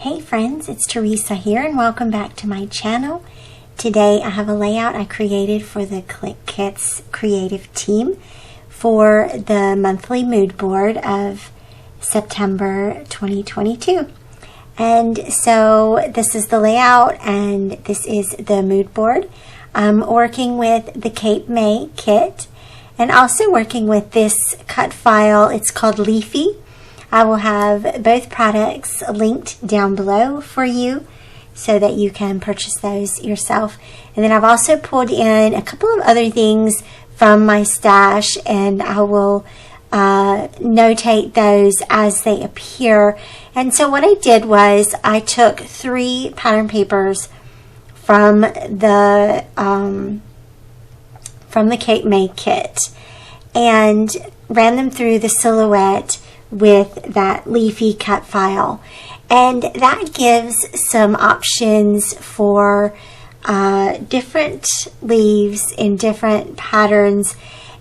Hey friends, it's Teresa here and welcome back to my channel. Today I have a layout I created for the Clique Kits creative team for the monthly mood board of September 2022. And so this is the layout and this is the mood board. I'm working with the Cape May kit and also working with this cut file. It's called Leafy. I will have both products linked down below for you so that you can purchase those yourself. And then I've also pulled in a couple of other things from my stash, and I will notate those as they appear. And so what I did was I took 3 pattern papers from the Cape May kit and ran them through the silhouette with that Leafy Cut File, and that gives some options for different leaves in different patterns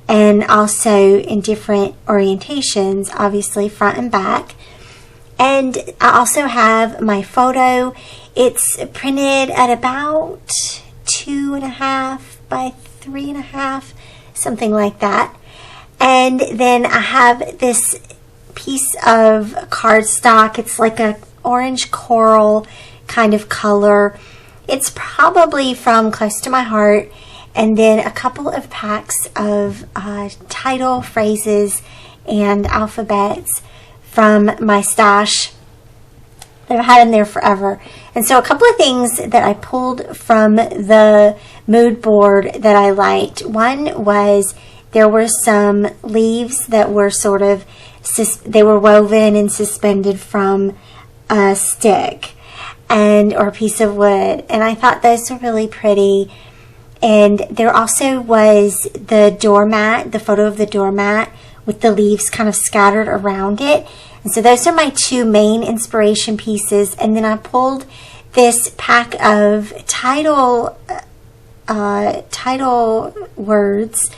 and also in different orientations, obviously front and back. And I also have my photo. It's printed at about 2.5 by 3.5, something like that. And then I have this piece of cardstock. It's like a orange coral kind of color. It's probably from Close to My Heart, and then a couple of packs of title phrases and alphabets from my stash that I've had in there forever. And so a couple of things that I pulled from the mood board that I liked. One was there were some leaves that were sort of they were woven and suspended from a stick or a piece of wood, and I thought those were really pretty. And there also was the doormat, the photo of the doormat with the leaves kind of scattered around it. And so those are my 2 main inspiration pieces. And then I pulled this pack of title words,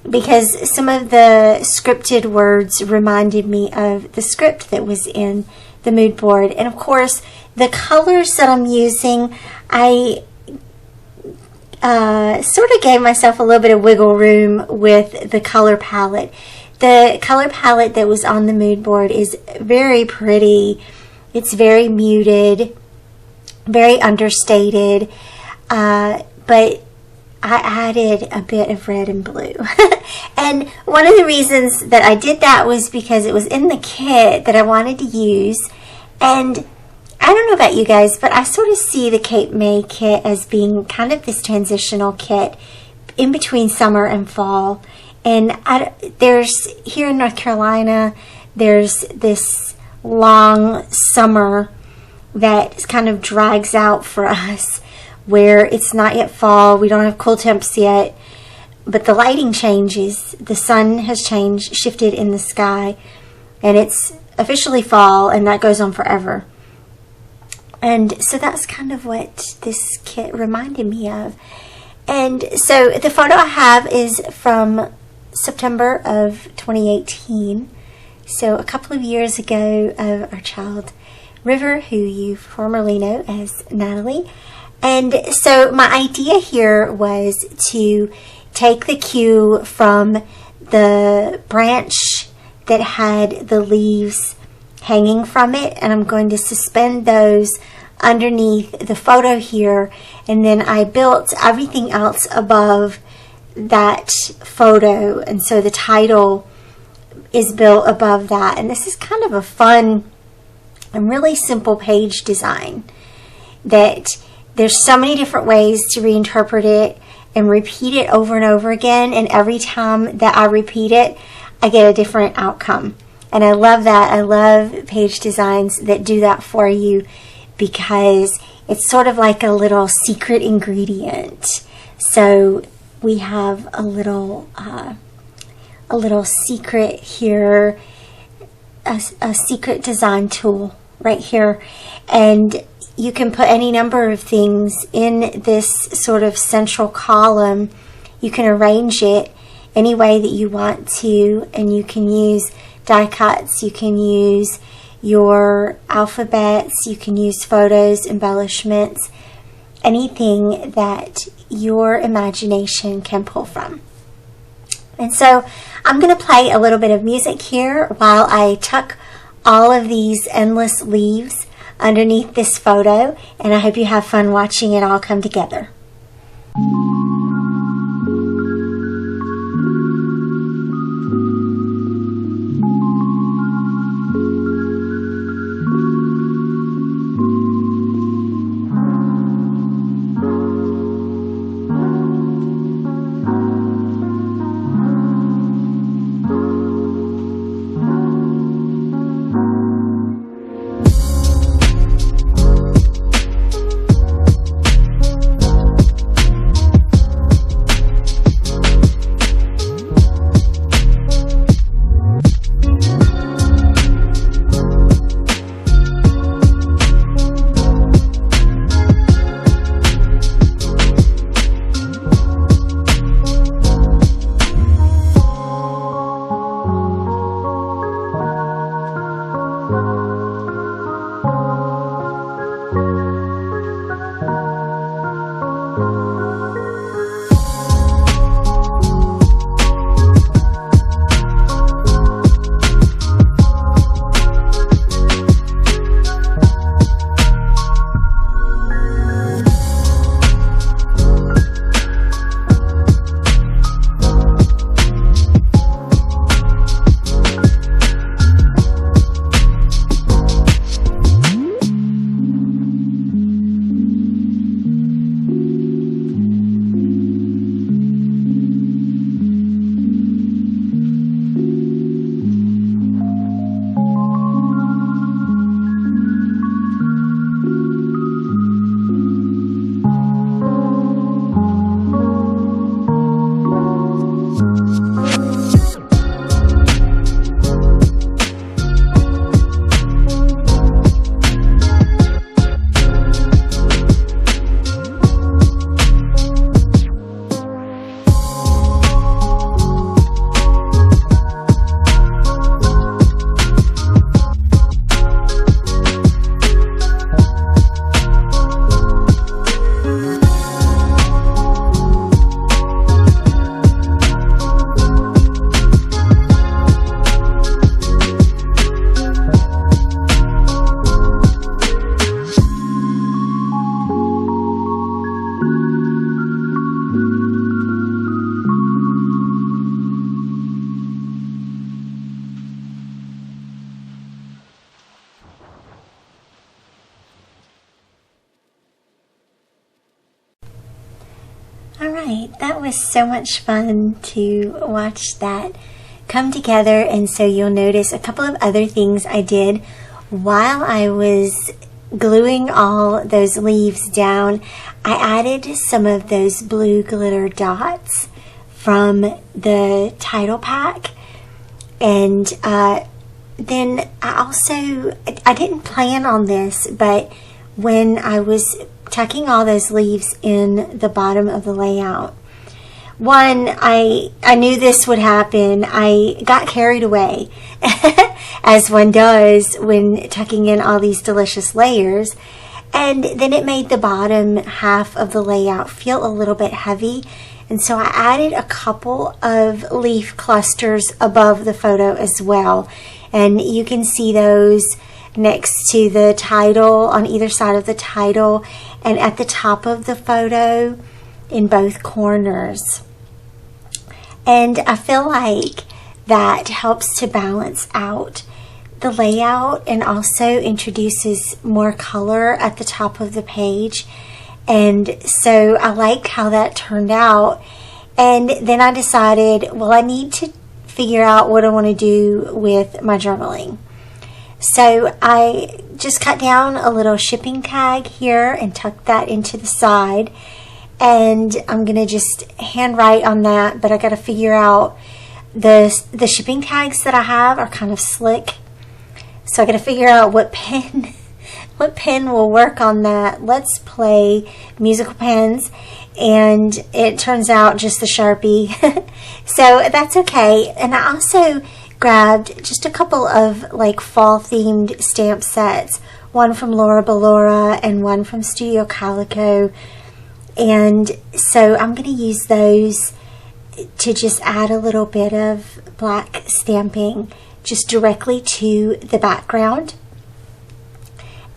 because some of the scripted words reminded me of the script that was in the mood board. And of course, the colors that I'm using, I sort of gave myself a little bit of wiggle room with the color palette. The color palette that was on the mood board is very pretty. It's very muted, very understated, but I added a bit of red and blue. And one of the reasons that I did that was because it was in the kit that I wanted to use. And I don't know about you guys, but I sort of see the Cape May kit as being kind of this transitional kit in between summer and fall. And there's, here in North Carolina, there's this long summer that kind of drags out for us, where it's not yet fall, we don't have cool temps yet, but the lighting changes, the sun has shifted in the sky, and it's officially fall, and that goes on forever. And so that's kind of what this kit reminded me of. And so the photo I have is from September of 2018, so a couple of years ago, of our child River, who you formerly know as Natalie. And so my idea here was to take the cue from the branch that had the leaves hanging from it, and I'm going to suspend those underneath the photo here, and then I built everything else above that photo, and so the title is built above that. And this is kind of a fun and really simple page design that there's so many different ways to reinterpret it and repeat it over and over again. And every time that I repeat it, I get a different outcome. And I love that. I love page designs that do that for you, because it's sort of like a little secret ingredient. So we have a little secret here, a secret design tool right here. And you can put any number of things in this sort of central column. You can arrange it any way that you want to, and you can use die cuts, you can use your alphabets, you can use photos, embellishments, anything that your imagination can pull from. And so I'm going to play a little bit of music here while I tuck all of these endless leaves underneath this photo, and I hope you have fun watching it all come together. Alright, that was so much fun to watch that come together, and so you'll notice a couple of other things I did while I was gluing all those leaves down. I added some of those blue glitter dots from the title pack, and then I didn't plan on this, but when I was tucking all those leaves in the bottom of the layout, I knew this would happen. I got carried away, as one does when tucking in all these delicious layers, and then it made the bottom half of the layout feel a little bit heavy, and so I added a couple of leaf clusters above the photo as well, and you can see those next to the title, on either side of the title, and at the top of the photo in both corners. And I feel like that helps to balance out the layout and also introduces more color at the top of the page. And so I like how that turned out. And then I decided, well, I need to figure out what I want to do with my journaling. So I just cut down a little shipping tag here and tucked that into the side, and I'm gonna just handwrite on that, but I gotta figure out the shipping tags that I have are kind of slick, so I gotta figure out what pen will work on that. Let's play musical pens, and it turns out just the Sharpie, so that's okay. And I also grabbed just a couple of like fall themed stamp sets, one from Laura Ballora and one from Studio Calico. And so I'm going to use those to just add a little bit of black stamping just directly to the background.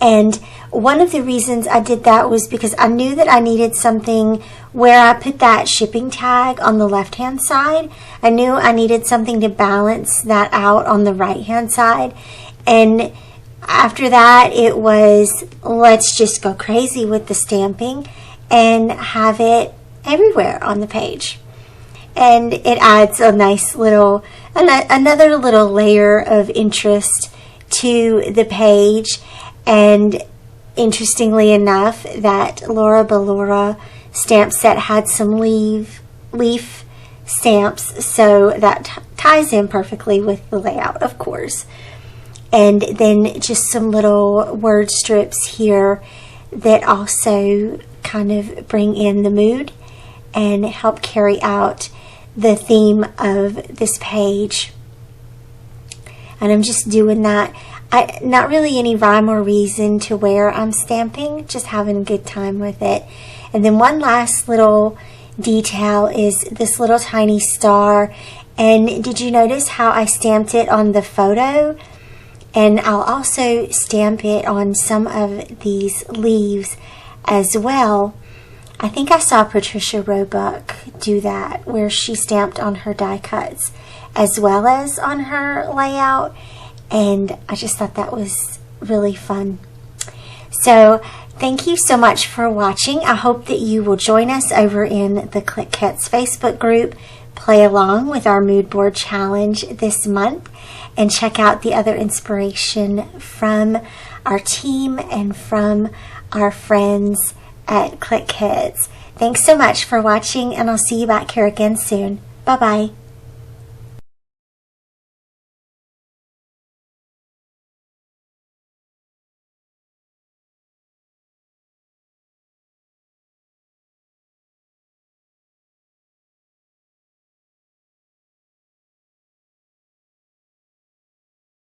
And one of the reasons I did that was because I knew that I needed something where I put that shipping tag on the left hand side. I knew I needed something to balance that out on the right hand side. And after that, it was, let's just go crazy with the stamping and have it everywhere on the page. And it adds a nice little, another little layer of interest to the page. And interestingly enough, that Laura Ballora stamp set had some leaf stamps, so that ties in perfectly with the layout, of course. And then just some little word strips here that also kind of bring in the mood and help carry out the theme of this page. And I'm just doing that. Not really any rhyme or reason to where I'm stamping, just having a good time with it. And then one last little detail is this little tiny star. And did you notice how I stamped it on the photo? And I'll also stamp it on some of these leaves as well. I think I saw Patricia Roebuck do that, where she stamped on her die cuts as well as on her layout. And I just thought that was really fun. So thank you so much for watching. I hope that you will join us over in the Clique Kits Facebook group, play along with our mood board challenge this month, and check out the other inspiration from our team and from our friends at Clique Kits. Thanks so much for watching, and I'll see you back here again soon. Bye-bye.